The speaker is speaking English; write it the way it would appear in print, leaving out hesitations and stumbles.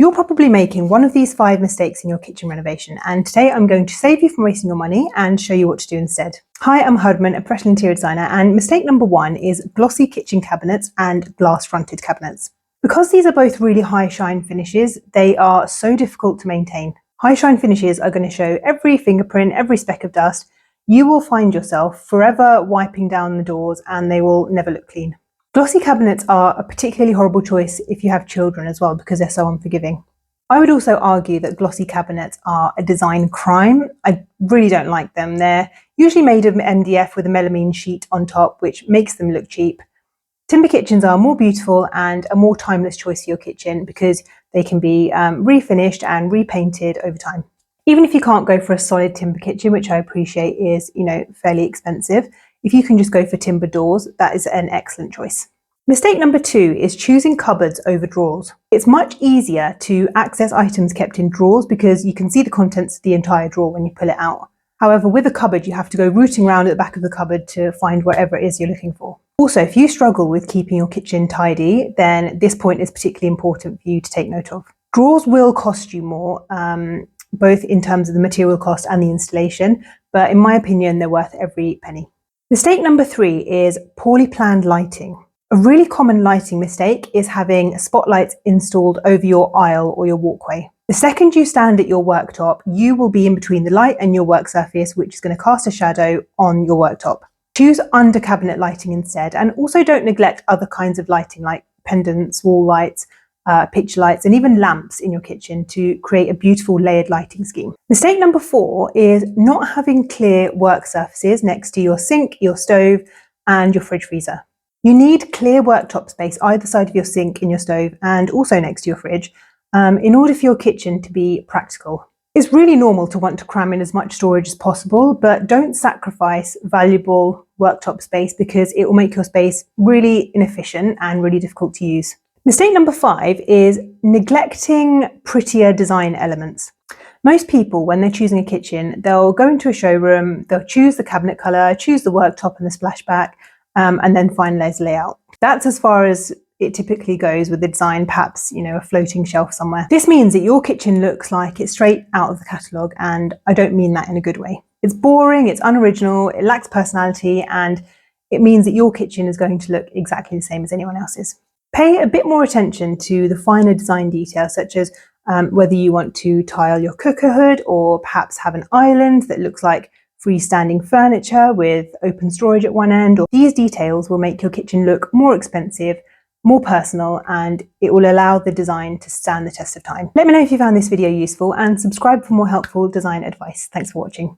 You're probably making one of these 5 mistakes in your kitchen renovation, and today I'm going to save you from wasting your money and show you what to do instead. Hi, I'm Harman, a professional interior designer, and mistake number 1 is glossy kitchen cabinets and glass fronted cabinets. Because these are both really high shine finishes, they are so difficult to maintain. High shine finishes are going to show every fingerprint, every speck of dust. You will find yourself forever wiping down the doors and they will never look clean. Glossy cabinets are a particularly horrible choice if you have children as well, because they're so unforgiving. I would also argue that glossy cabinets are a design crime. I really don't like them. They're usually made of MDF with a melamine sheet on top, which makes them look cheap. Timber kitchens are more beautiful and a more timeless choice for your kitchen because they can be refinished and repainted over time. Even if you can't go for a solid timber kitchen, which I appreciate is, fairly expensive, if you can just go for timber doors, that is an excellent choice. Mistake number 2 is choosing cupboards over drawers. It's much easier to access items kept in drawers because you can see the contents of the entire drawer when you pull it out. However, with a cupboard, you have to go rooting around at the back of the cupboard to find whatever it is you're looking for. Also, if you struggle with keeping your kitchen tidy, then this point is particularly important for you to take note of. Drawers will cost you more, both in terms of the material cost and the installation, but in my opinion, they're worth every penny. Mistake number 3 is poorly planned lighting. A really common lighting mistake is having spotlights installed over your aisle or your walkway. The second you stand at your worktop, you will be in between the light and your work surface, which is going to cast a shadow on your worktop. Choose under cabinet lighting instead, and also don't neglect other kinds of lighting like pendants, wall lights, picture lights, and even lamps in your kitchen to create a beautiful layered lighting scheme. Mistake number 4 is not having clear work surfaces next to your sink, your stove, and your fridge freezer. You need clear worktop space either side of your sink and your stove, and also next to your fridge, in order for your kitchen to be practical. It's really normal to want to cram in as much storage as possible, but don't sacrifice valuable worktop space because it will make your space really inefficient and really difficult to use. Mistake number 5 is neglecting prettier design elements. Most people, when they're choosing a kitchen, they'll go into a showroom, they'll choose the cabinet colour, choose the worktop and the splashback, and then finalise the layout. That's as far as it typically goes with the design, perhaps, a floating shelf somewhere. This means that your kitchen looks like it's straight out of the catalogue, and I don't mean that in a good way. It's boring, it's unoriginal, it lacks personality, and it means that your kitchen is going to look exactly the same as anyone else's. Pay a bit more attention to the finer design details, such as whether you want to tile your cooker hood or perhaps have an island that looks like freestanding furniture with open storage at one end. These details will make your kitchen look more expensive, more personal, and it will allow the design to stand the test of time. Let me know if you found this video useful and subscribe for more helpful design advice. Thanks for watching.